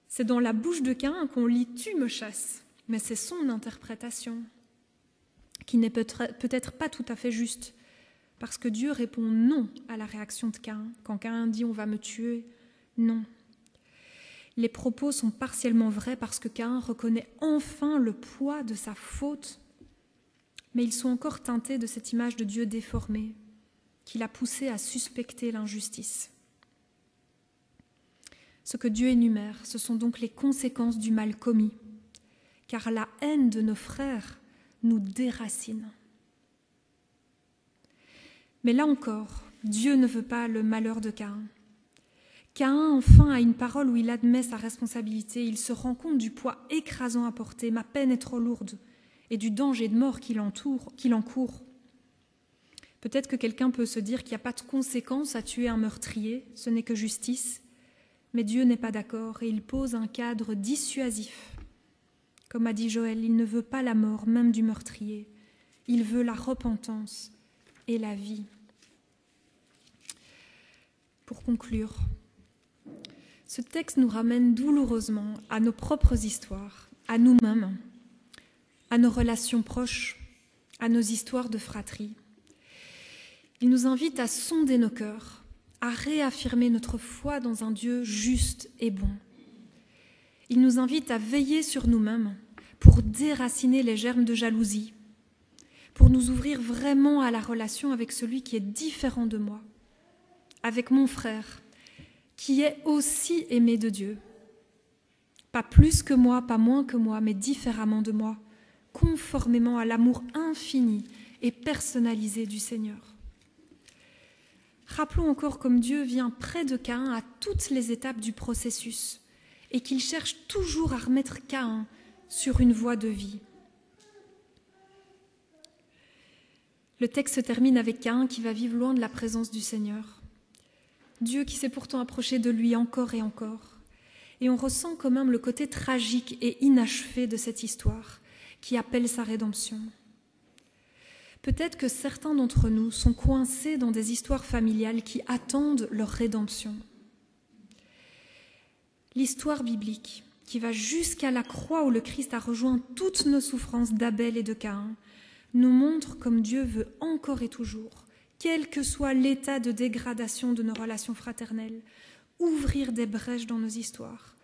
C'est dans la bouche de Caïn qu'on lit « tu me chasses », mais c'est son interprétation qui n'est peut-être pas tout à fait juste, parce que Dieu répond non à la réaction de Caïn. Quand Caïn dit « on va me tuer », non. Les propos sont partiellement vrais parce que Caïn reconnaît enfin le poids de sa faute, mais ils sont encore teintés de cette image de Dieu déformée qui l'a poussé à suspecter l'injustice. Ce que Dieu énumère, ce sont donc les conséquences du mal commis, car la haine de nos frères nous déracine. Mais là encore, Dieu ne veut pas le malheur de Caïn. Caïn, enfin, a une parole où il admet sa responsabilité, il se rend compte du poids écrasant à porter, ma peine est trop lourde, et du danger de mort qu'il encourt. Peut-être que quelqu'un peut se dire qu'il n'y a pas de conséquence à tuer un meurtrier, ce n'est que justice, mais Dieu n'est pas d'accord et il pose un cadre dissuasif. Comme a dit Joël, il ne veut pas la mort, même du meurtrier, il veut la repentance et la vie. Pour conclure, ce texte nous ramène douloureusement à nos propres histoires, à nous-mêmes, à nos relations proches, à nos histoires de fratrie. Il nous invite à sonder nos cœurs, à réaffirmer notre foi dans un Dieu juste et bon. Il nous invite à veiller sur nous-mêmes pour déraciner les germes de jalousie, pour nous ouvrir vraiment à la relation avec celui qui est différent de moi, avec mon frère, qui est aussi aimé de Dieu. Pas plus que moi, pas moins que moi, mais différemment de moi, conformément à l'amour infini et personnalisé du Seigneur. Rappelons encore comme Dieu vient près de Caïn à toutes les étapes du processus et qu'il cherche toujours à remettre Caïn sur une voie de vie. Le texte se termine avec Caïn qui va vivre loin de la présence du Seigneur. Dieu qui s'est pourtant approché de lui encore et encore. Et on ressent quand même le côté tragique et inachevé de cette histoire qui appelle sa rédemption. Peut-être que certains d'entre nous sont coincés dans des histoires familiales qui attendent leur rédemption. L'histoire biblique, qui va jusqu'à la croix où le Christ a rejoint toutes nos souffrances d'Abel et de Caïn, nous montre comme Dieu veut encore et toujours, quel que soit l'état de dégradation de nos relations fraternelles, ouvrir des brèches dans nos histoires,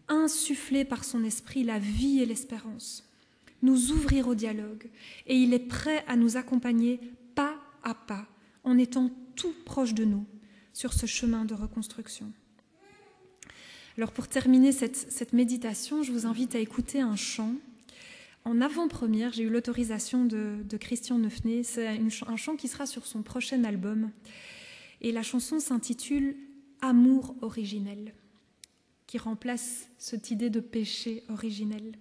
insuffler par son esprit la vie et l'espérance, nous ouvrir au dialogue, et il est prêt à nous accompagner pas à pas, en étant tout proche de nous sur ce chemin de reconstruction. Alors pour terminer cette méditation, je vous invite à écouter un chant. En avant-première, j'ai eu l'autorisation de Christian Neufnet. C'est un chant qui sera sur son prochain album. Et la chanson s'intitule « Amour originel », qui remplace cette idée de péché originel.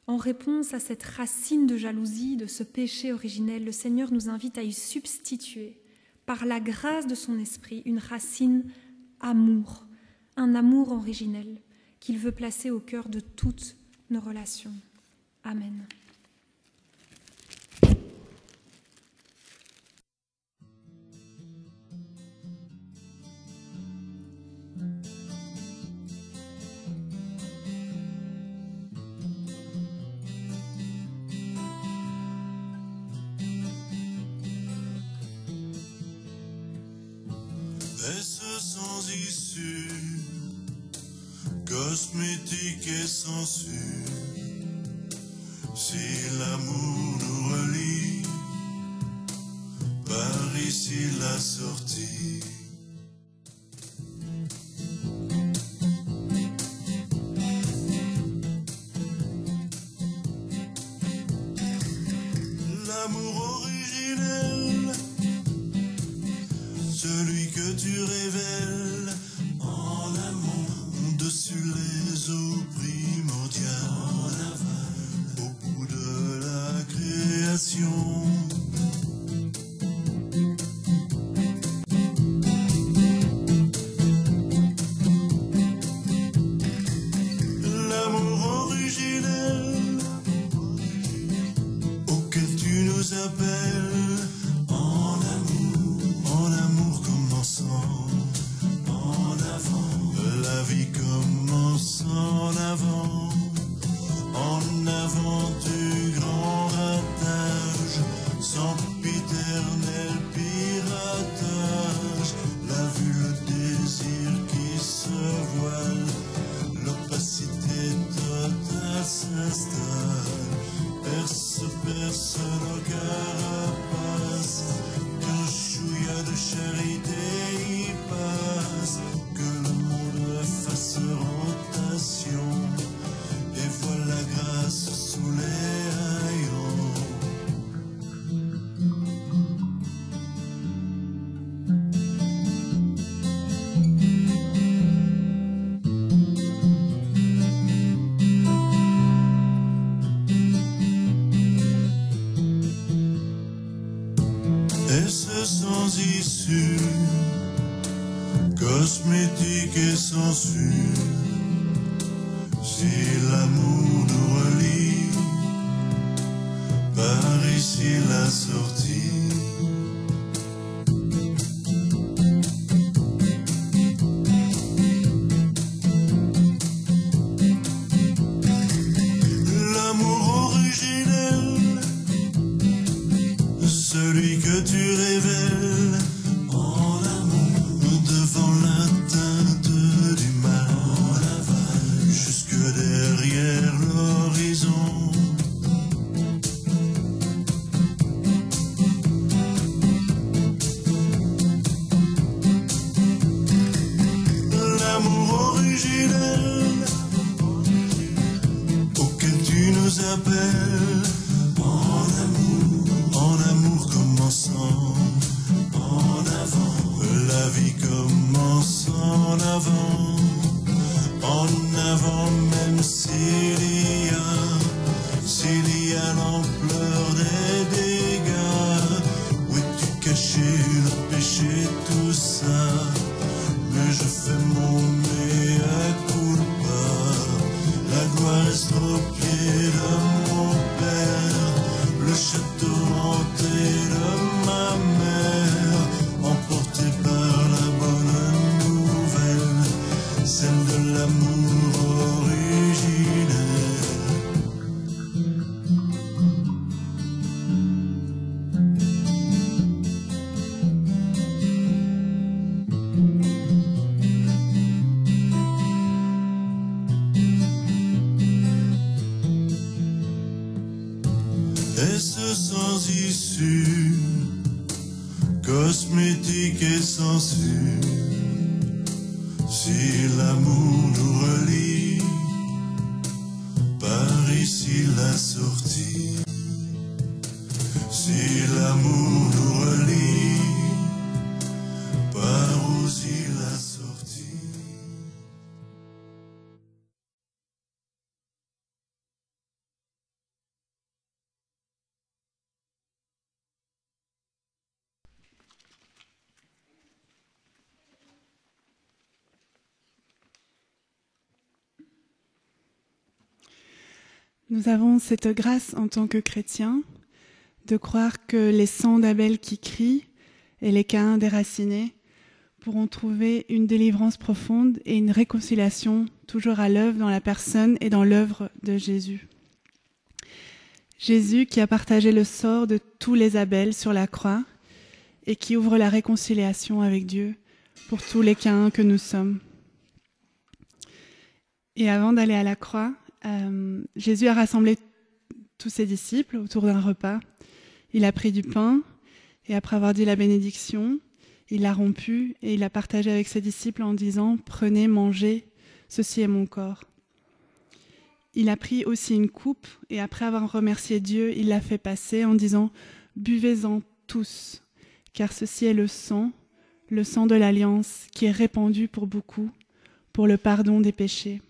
En réponse à cette racine de jalousie, de ce péché originel, le Seigneur nous invite à y substituer, par la grâce de son esprit, une racine amour, un amour originel qu'il veut placer au cœur de toutes nos relations. Amen. Est-ce sans issue, cosmétique et sensu, si l'amour nous relie, par ici la sortie. L'amour originel, celui que tu révèles en amont, dessus les vie commence en avant du grand ratage, sans piternel piratage. La vue, le désir qui se voile, l'opacité totale s'installe. Perce nos carapaces, qu'un chouïa de charité y passe, que le monde fasse rotation, et voit la grâce sous les haillons. Est-ce sans issue, cosmétique et sensu, si l'amour nous relie, par ici la sortie. L'amour originel, celui que tu révèles en amour, devant la teinte du mal, en aval, jusque derrière l'horizon. L'amour originel auquel tu nous appelles, en amour commençant en avant, la vie commence en avant même s'il y a l'ampleur des dégâts. Où es-tu caché le péché, tout ça? Mais je fais mon mea culpa, la gloire reste au pied de mon père, le château hanté de ma mère, emporté par la bonne nouvelle, celle de l'amour originel. Est-ce sans issue, cosmétique et sensu, si l'amour nous relie, par ici la sortie. Si l'amour nous relie, par aussi la sortie. Nous avons cette grâce en tant que chrétiens de croire que les sons d'Abel qui crient et les Caïns déracinés pourront trouver une délivrance profonde et une réconciliation toujours à l'œuvre dans la personne et dans l'œuvre de Jésus. Jésus qui a partagé le sort de tous les Abels sur la croix et qui ouvre la réconciliation avec Dieu pour tous les Caïns que nous sommes. Et avant d'aller à la croix, Jésus a rassemblé tous ses disciples autour d'un repas. Il a pris du pain et après avoir dit la bénédiction, il l'a rompu et il l'a partagé avec ses disciples en disant « Prenez, mangez, ceci est mon corps ». Il a pris aussi une coupe et après avoir remercié Dieu, il l'a fait passer en disant « Buvez-en tous, car ceci est le sang de l'alliance qui est répandu pour beaucoup, pour le pardon des péchés. »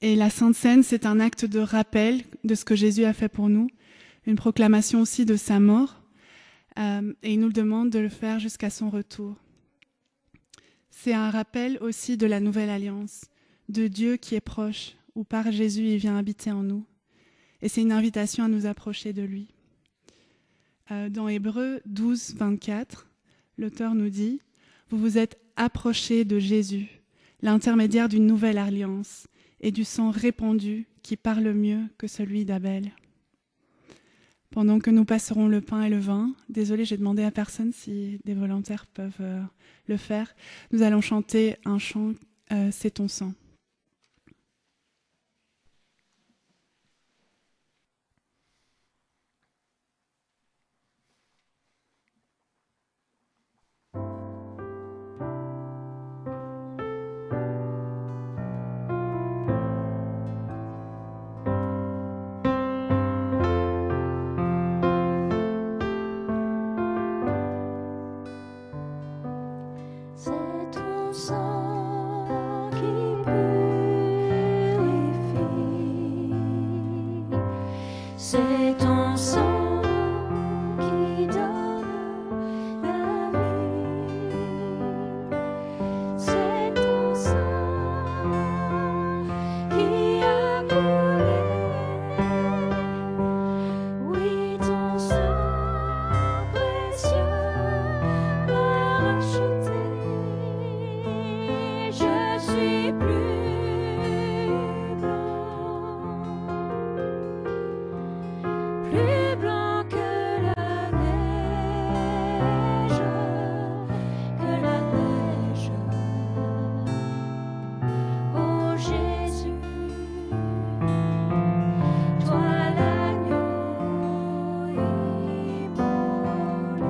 Et la Sainte Seine, c'est un acte de rappel de ce que Jésus a fait pour nous, une proclamation aussi de sa mort, et il nous demande de le faire jusqu'à son retour. C'est un rappel aussi de la nouvelle alliance, de Dieu qui est proche, où par Jésus il vient habiter en nous. Et c'est une invitation à nous approcher de lui. Dans Hébreux 12, 24, l'auteur nous dit « Vous vous êtes approchés de Jésus, l'intermédiaire d'une nouvelle alliance et du sang répandu qui parle mieux que celui d'Abel. Pendant que nous passerons le pain et le vin, désolée, j'ai demandé à personne si des volontaires peuvent le faire, nous allons chanter un chant, C'est ton sang. C'est ton sang qui purifie. C'est ton sang qui donne la vie. C'est ton sang qui a coulé. Oui, ton sang précieux m'a racheté. Je suis plus blanc que la neige, que la neige. Oh Jésus, toi l'agneau immolé.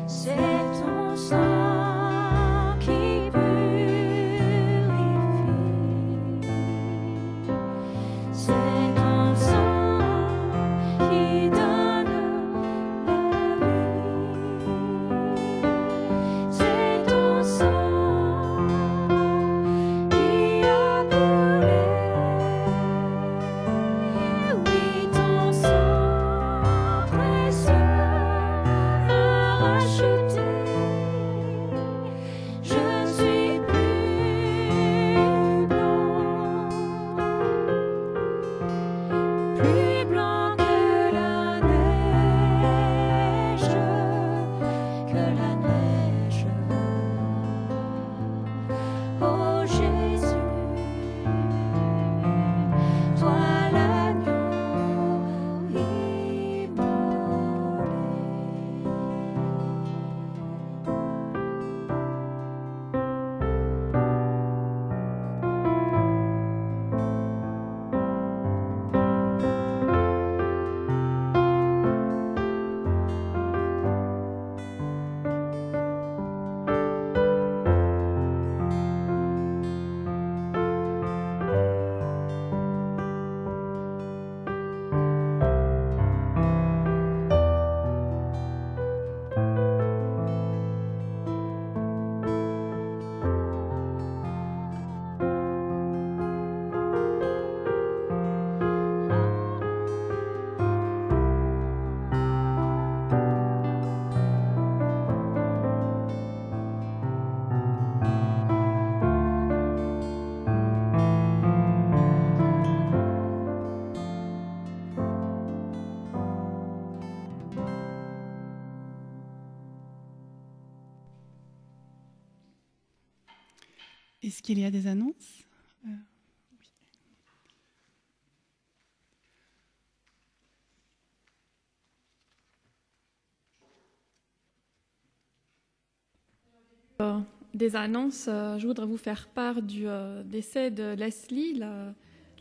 C'est ton sang qui purifie. C'est ton sang qui donne la vie. C'est ton sang qui a coulé. Oui, ton sang précieux m'a racheté. Je suis plus blanc que la neige, que la neige. Oh Jésus, toi l'agneau immolé. Est-ce qu'il y a des annonces? Des annonces, je voudrais vous faire part du décès de Leslie, la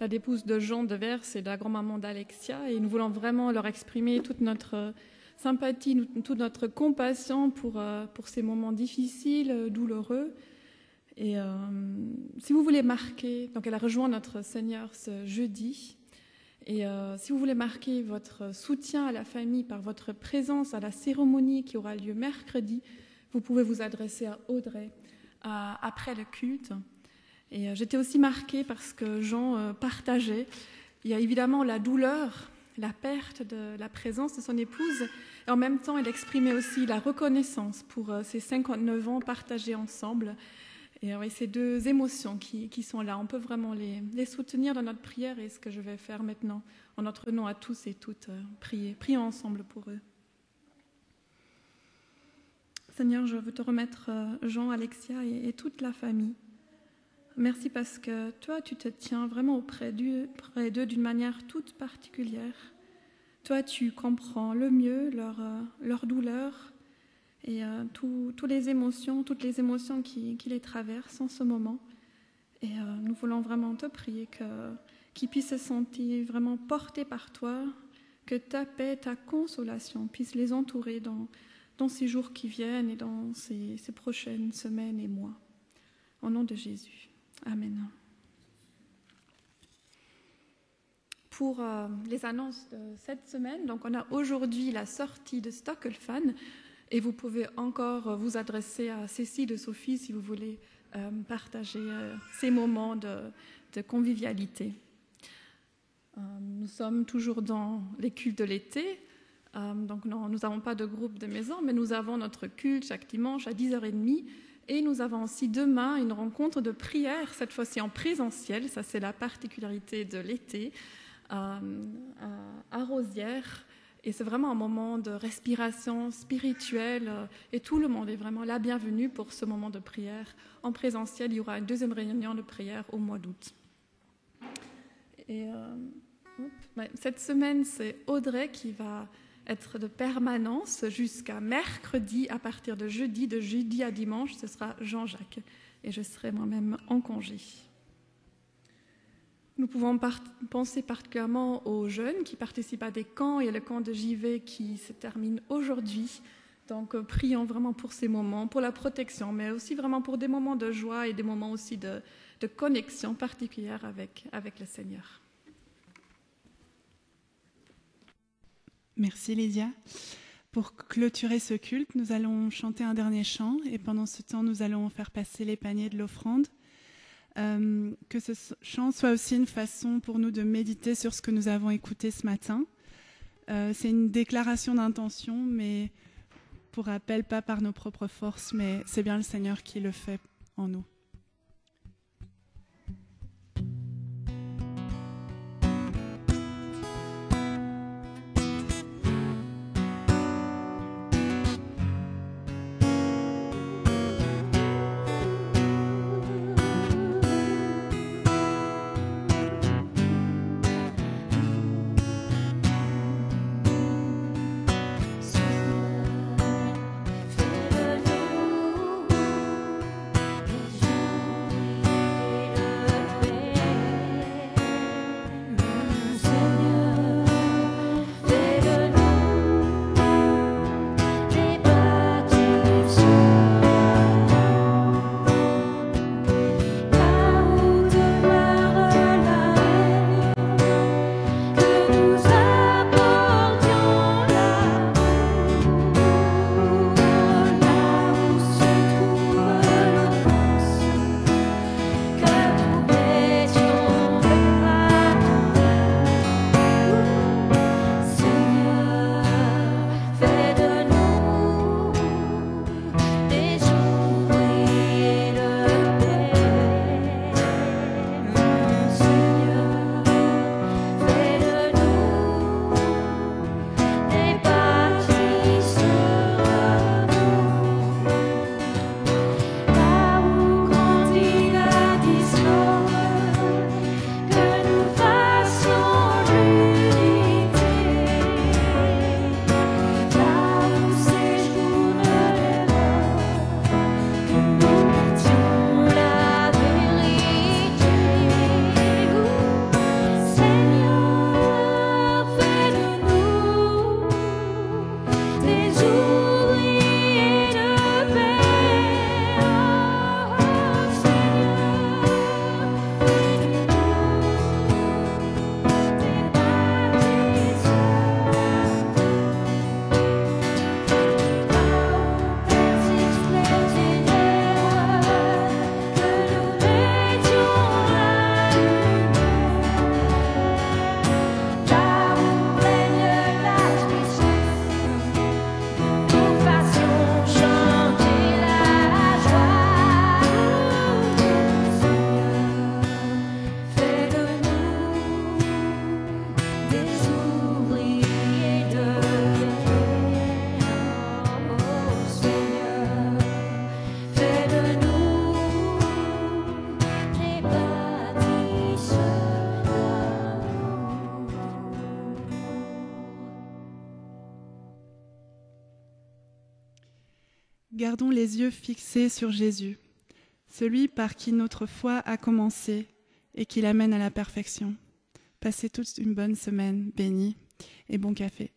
d'épouse de Jean Devers et de la grand-maman d'Alexia. Et nous voulons vraiment leur exprimer toute notre sympathie, toute notre compassion pour ces moments difficiles, douloureux. Et si vous voulez marquer, donc elle a rejoint notre Seigneur ce jeudi. Et si vous voulez marquer votre soutien à la famille par votre présence à la cérémonie qui aura lieu mercredi, vous pouvez vous adresser à Audrey après le culte. Et j'étais aussi marquée parce que Jean partageait. Il y a évidemment la douleur, la perte de la présence de son épouse. Et en même temps, il exprimait aussi la reconnaissance pour ces 59 ans partagés ensemble. Et oui, ces deux émotions qui sont là, on peut vraiment les soutenir dans notre prière. Et ce que je vais faire maintenant, en notre nom à tous et toutes, prions ensemble pour eux. Seigneur, je veux te remettre Jean, Alexia et toute la famille. Merci parce que toi, tu te tiens vraiment auprès d'eux d'une manière toute particulière. Toi, tu comprends le mieux leur douleur et toutes les émotions qui les traversent en ce moment. Et nous voulons vraiment te prier qu'ils puissent se sentir vraiment portés par toi, que ta paix, ta consolation puisse les entourer dans ces jours qui viennent et dans ces prochaines semaines et mois. Au nom de Jésus. Amen. Pour les annonces de cette semaine, donc on a aujourd'hui la sortie de Stockelfan et vous pouvez encore vous adresser à Cécile et Sophie si vous voulez partager ces moments de convivialité. Nous sommes toujours dans les cultes de l'été, donc non, nous n'avons pas de groupe de maison, mais nous avons notre culte chaque dimanche à 10h30 et nous avons aussi demain une rencontre de prière, cette fois-ci en présentiel, ça c'est la particularité de l'été, à Rosières. Et c'est vraiment un moment de respiration spirituelle et tout le monde est vraiment la bienvenue pour ce moment de prière. En présentiel, il y aura une deuxième réunion de prière au mois d'août. Et cette semaine, c'est Audrey qui va être de permanence jusqu'à mercredi. À partir de jeudi à dimanche, ce sera Jean-Jacques. Et je serai moi-même en congé. Nous pouvons penser particulièrement aux jeunes qui participent à des camps. Il y a le camp de JV qui se termine aujourd'hui. Donc, prions vraiment pour ces moments, pour la protection, mais aussi vraiment pour des moments de joie et des moments aussi de connexion particulière avec le Seigneur. Merci Lydia. Pour clôturer ce culte, nous allons chanter un dernier chant et pendant ce temps, nous allons faire passer les paniers de l'offrande. Que ce chant soit aussi une façon pour nous de méditer sur ce que nous avons écouté ce matin. C'est une déclaration d'intention, mais pour rappel, pas par nos propres forces, mais c'est bien le Seigneur qui le fait en nous. Fais de nous Gardons les yeux fixés sur Jésus, celui par qui notre foi a commencé et qui l'amène à la perfection. Passez tous une bonne semaine bénie et bon café.